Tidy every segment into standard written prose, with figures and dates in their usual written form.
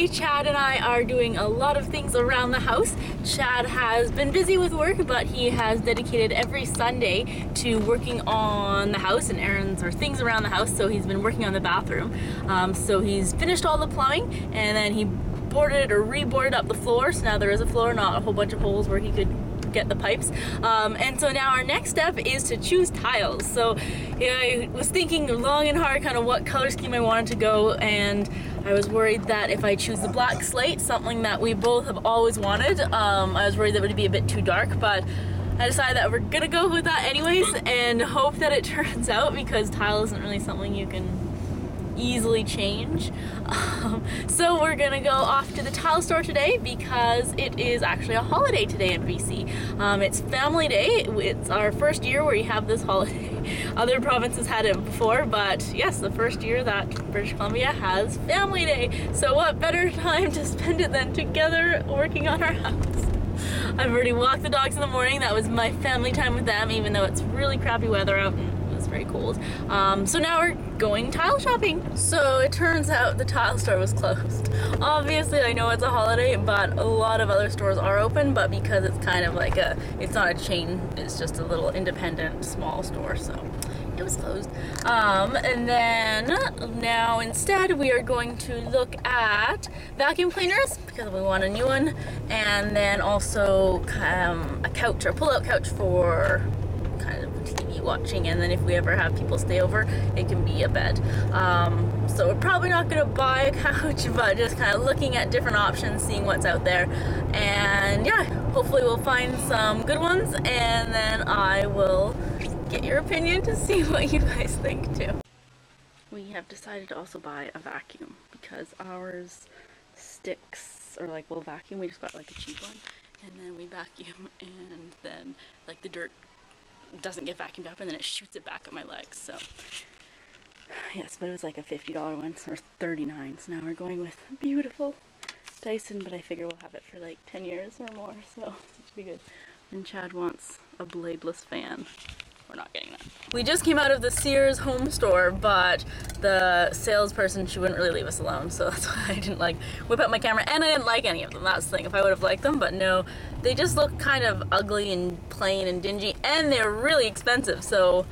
today Chad and I are doing a lot of things around the house. Chad has been busy with work, but he has dedicated every Sunday to working on the house and errands or things around the house. So he's been working on the bathroom. So he's finished all the plumbing, and then he boarded or reboarded up the floor. So now there is a floor, not a whole bunch of holes where he could get the pipes. And so now our next step is to choose tiles. So yeah, I was thinking long and hard kind of what color scheme I wanted to go, and I was worried that if I choose the black slate, something that we both have always wanted, I was worried that it would be a bit too dark, but I decided that we're gonna go with that anyways and hope that it turns out, because tile isn't really something you can easily change. So we're gonna go off to the tile store today because it is actually a holiday today in BC. It's Family Day. It's our first year where you have this holiday. Other provinces had it before, but yes, the first year that British Columbia has Family Day. So what better time to spend it than together working on our house. I've already walked the dogs in the morning. That was my family time with them, even though it's really crappy weather out and very cold. So now we're going tile shopping. So it turns out the tile store was closed. Obviously I know it's a holiday, but a lot of other stores are open, but because it's kind of like it's not a chain, it's just a little independent small store, so it was closed. And then now instead we are going to look at vacuum cleaners because we want a new one, and then also a couch or pull-out couch for kind of TV watching, and then if we ever have people stay over, it can be a bed. So we're probably not gonna buy a couch, but just kind of looking at different options, seeing what's out there, and yeah, hopefully we'll find some good ones, and then I will get your opinion to see what you guys think too. We have decided to also buy a vacuum because ours sticks, or like we'll vacuum, we just got like a cheap one, and then we vacuum, and then like the dirt doesn't get vacuumed up and then it shoots it back at my legs. So yes, but it was like a $50 one, or $39, so now we're going with beautiful Dyson, but I figure we'll have it for like 10 years or more, so it should be good. And Chad wants a bladeless fan. We're not getting that. We just came out of the Sears home store, but the salesperson, she wouldn't really leave us alone, so that's why I didn't like whip out my camera, and I didn't like any of them. That's the thing. If I would have liked them, but no, they just look kind of ugly and plain and dingy, and they're really expensive. So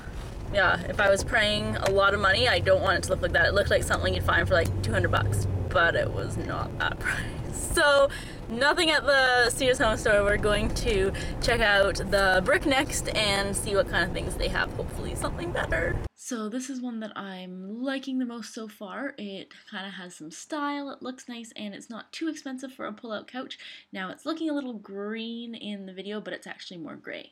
yeah, if I was paying a lot of money, I don't want it to look like that. It looked like something you'd find for like 200 bucks, but it was not that price. So nothing at the Sears home store. We're going to check out the Brick next and see what kind of things they have. Hopefully something better. So this is one that I'm liking the most so far. It kind of has some style, it looks nice, and it's not too expensive for a pull-out couch. Now it's looking a little green in the video, but it's actually more gray.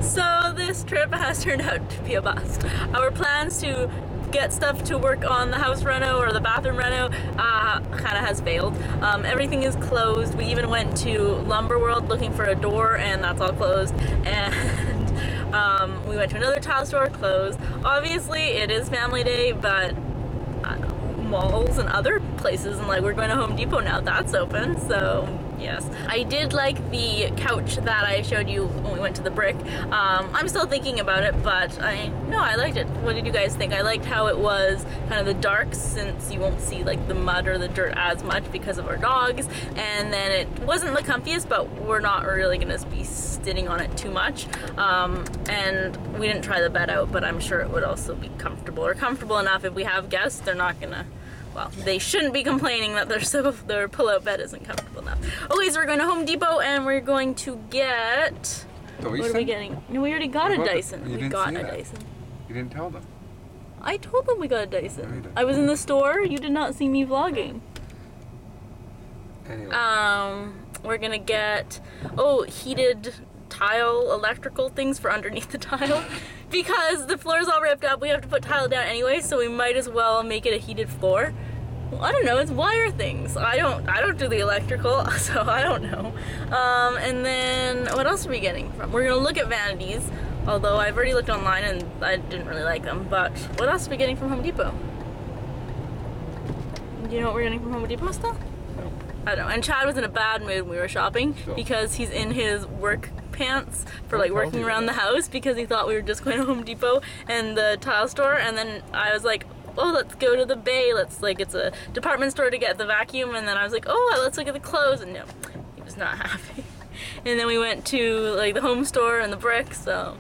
So this trip has turned out to be a bust. Our plans to get stuff to work on the house reno or the bathroom reno kind of has failed. Everything is closed. We even went to Lumber World looking for a door, and that's all closed. And we went to another tile store, closed. Obviously it is Family Day, but malls and other places, and like we're going to Home Depot now, that's open, so yes. I did like the couch that I showed you when we went to the Brick. I'm still thinking about it, but I liked it. What did you guys think? I liked how it was kind of the dark, since you won't see like the mud or the dirt as much because of our dogs, and then it wasn't the comfiest, but we're not really gonna be sitting on it too much. And we didn't try the bed out, but I'm sure it would also be comfortable, or comfortable enough if we have guests. They're not gonna, well, they shouldn't be complaining that their pull-out bed isn't comfortable enough. Okay, so we're going to Home Depot and we're going to get... Dyson? What are we getting? No, we already got a Dyson. We got a Dyson. You didn't tell them. I told them we got a Dyson. No, I was in the store. You did not see me vlogging. Anyway. We're gonna get, heated tile electrical things for underneath the tile. Because the floor is all ripped up, we have to put tile down anyway, so we might as well make it a heated floor. Well, I don't know, it's wire things. I don't do the electrical, so I don't know. And then what else are we getting from? We're gonna look at vanities, although I've already looked online and I didn't really like them. But what else are we getting from Home Depot? Do you know what we're getting from Home Depot still? No. I don't know. And Chad was in a bad mood when we were shopping because he's in his work pants for like working around the house because he thought we were just going to Home Depot and the tile store, and then I was like, oh, let's go to the Bay. It's a department store to get the vacuum. And then I was like, oh, let's look at the clothes. And no, he was not happy. And then we went to like the home store and the Brick. So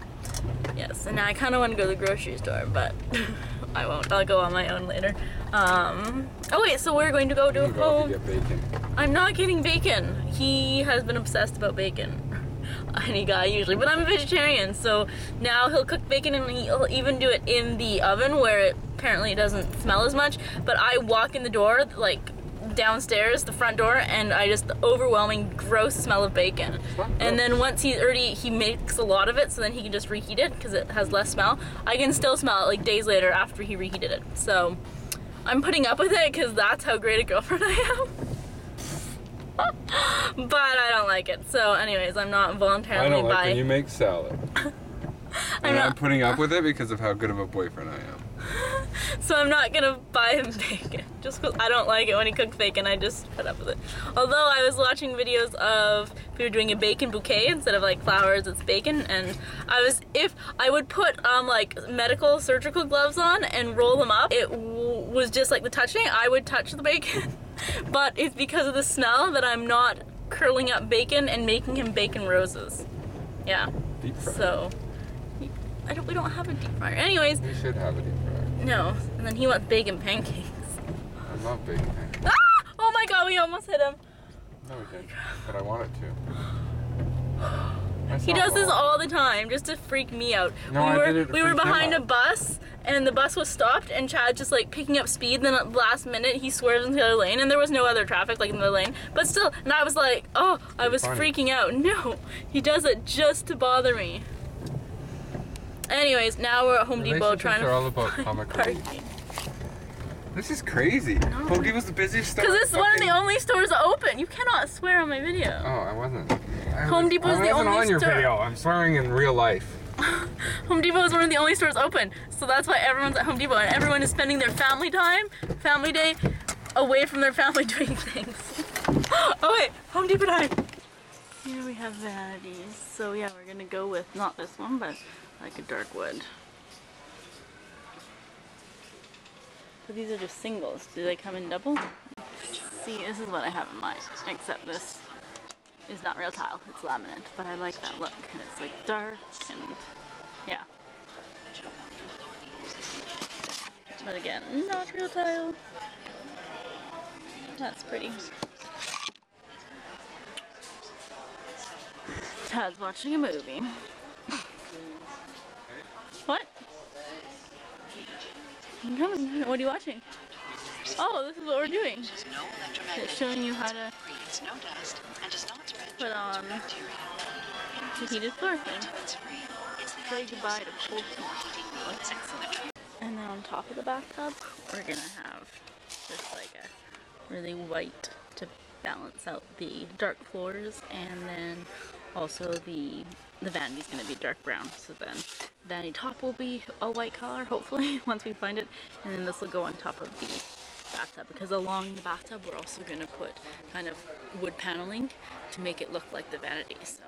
yes, and now I kind of want to go to the grocery store, but I won't. I'll go on my own later. Oh wait, so we're going to go to home. Get bacon. I'm not getting bacon. He has been obsessed about bacon. Any guy usually, but I'm a vegetarian, so now he'll cook bacon and he'll even do it in the oven where it apparently doesn't smell as much. But I walk in the door, like downstairs, the front door, and the overwhelming gross smell of bacon. And then once he makes a lot of it, so then he can just reheat it because it has less smell. I can still smell it like days later after he reheated it. So I'm putting up with it because that's how great a girlfriend I am. But I don't like it. So anyways, I'm not voluntarily I don't like when you make salad. I'm putting up with it because of how good of a boyfriend I am. So I'm not gonna buy him bacon. Just because I don't like it when he cooks bacon, I just put up with it. Although I was watching videos of if we were doing a bacon bouquet instead of like flowers, it's bacon, and if I would put like medical surgical gloves on and roll them up, it was just like the touching. I would touch the bacon. But it's because of the smell that I'm not curling up bacon and making him bacon roses. Yeah. Deep fryer. So, we don't have a deep fryer. Anyways. We should have a deep fryer. No. And then he wants bacon pancakes. I love bacon pancakes. Ah! Oh my god, we almost hit him. No, we didn't. But I want it to. He does this all the time just to freak me out. No, we were behind a bus and the bus was stopped and Chad just like picking up speed, then at the last minute he swerves into the other lane and there was no other traffic like in the lane, but still, and I was like, oh, I was freaking out. No, he does it just to bother me. Anyways, now we're at Home Depot trying to all about parking. This is crazy. No. Home Depot's the busiest store. Because it's one of the only stores open. You cannot swear on my video. Oh, I wasn't. Home Depot is the only store. I wasn't on your video. I'm swearing in real life. Home Depot is one of the only stores open. So that's why everyone's at Home Depot. And everyone is spending their family day, away from their family doing things. Oh wait, Home Depot time. Here we have vanities. So yeah, we're going to go with not this one, but like a dark wood. So these are just singles. Do they come in doubles? See, this is what I have in mind, except this is not real tile, it's laminate, but I like that look, and it's like dark, and yeah. But again, not real tile. That's pretty. Tad's watching a movie. What? What are you watching? Oh, this is what we're doing. It's showing you how to put on the heated floor thing. Say goodbye to cold floor. And then on top of the bathtub, we're gonna have just like a really white to balance out the dark floors, and then also the vanity's gonna be dark brown. So then the vanity top will be a white color, hopefully, once we find it, and then this will go on top of the bathtub, because along the bathtub we're also going to put kind of wood paneling to make it look like the vanity. So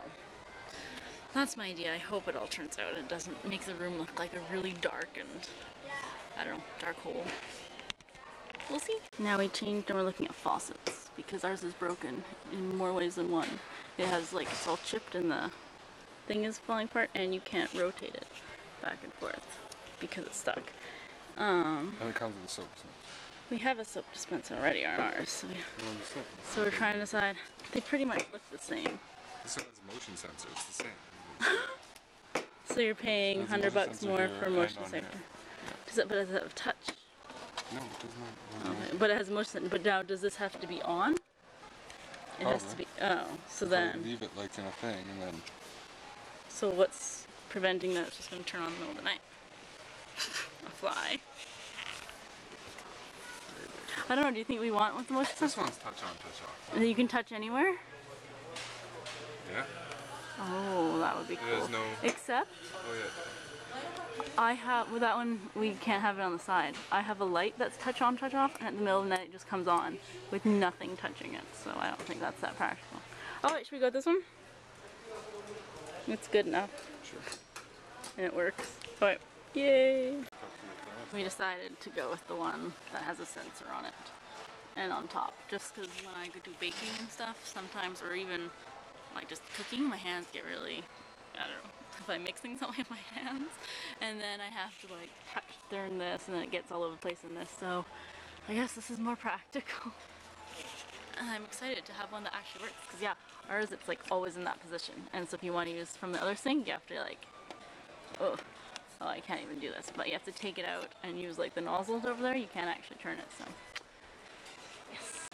that's my idea. I hope it all turns out. It doesn't make the room look like a really dark and, I don't know, dark hole. We'll see. Now we changed and we're looking at faucets because ours is broken in more ways than one. It has like, it's all chipped and the thing is falling apart and you can't rotate it back and forth because it's stuck. And it comes with a soap dispenser. We have a soap dispenser already on ours. So we're trying to decide. They pretty much look the same. This one has a motion sensor, it's the same. So you're paying $100 more for motion sensor. But does it have touch? No, it does not. Okay. But it has motion sensor. But now does this have to be on? It has to be. Oh, so then. Leave it like in a thing and then. So what's preventing that? It's just going to turn on in the middle of the night. A fly. I don't know, do you think we want with the motion sensor? This one's touch on, touch off. You can touch anywhere? Yeah. Oh, that would be cool. There's no... Except, oh, yeah. I have, with that one, we can't have it on the side. I have a light that's touch on, touch off, and at the middle of the night it just comes on with nothing touching it. So I don't think that's that practical. Oh wait, should we go with this one? It's good enough. Sure. And it works. Alright. Yay! We decided to go with the one that has a sensor on it and on top, just because when I go do baking and stuff sometimes, or even like just cooking, my hands get really, I don't know, if I'm mixing something with my hands, and then I have to like turn this and then it gets all over the place in this, so I guess this is more practical. And I'm excited to have one that actually works, because yeah, ours it's like always in that position, and so if you want to use from the other sink, you have to like, oh I can't even do this, but you have to take it out and use like the nozzles over there, you can't actually turn it, so yes.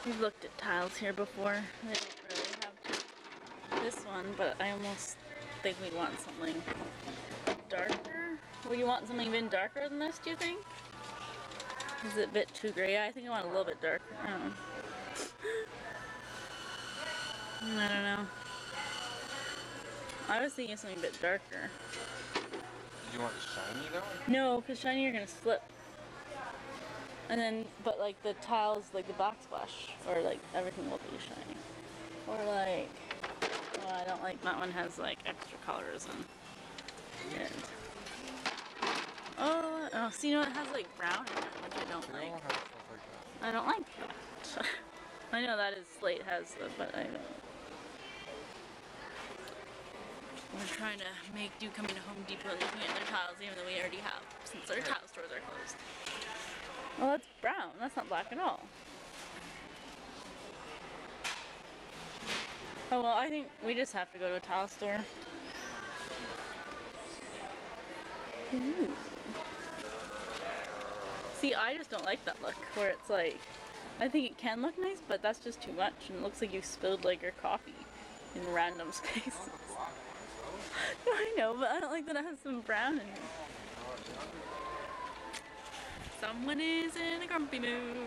We've looked at tiles here before, they don't really have this one, but I almost think we want something darker. Would you want something even darker than this, do you think? Is it a bit too gray? I think I want a little bit darker. I don't know. I don't know. I was thinking something a bit darker. Do you want shiny though? No, because shiny you're gonna slip. And then, but like the tiles, like the backsplash, or like everything will be shiny. Or like, well, I don't like, that one has like extra colors and oh, see, you know, it has like brown in it, which I don't like. I don't like that. I know that is slate has the, but I don't. We're trying to make do coming to Home Depot and looking at their tiles, even though we already have, since their tile stores are closed. Well, that's brown. That's not black at all. Oh, well, I think we just have to go to a tile store. Ooh. See, I just don't like that look, where it's like, I think it can look nice, but that's just too much, and it looks like you spilled like your coffee in random spaces. I know, but I don't like that it has some brown in it. Someone is in a grumpy mood.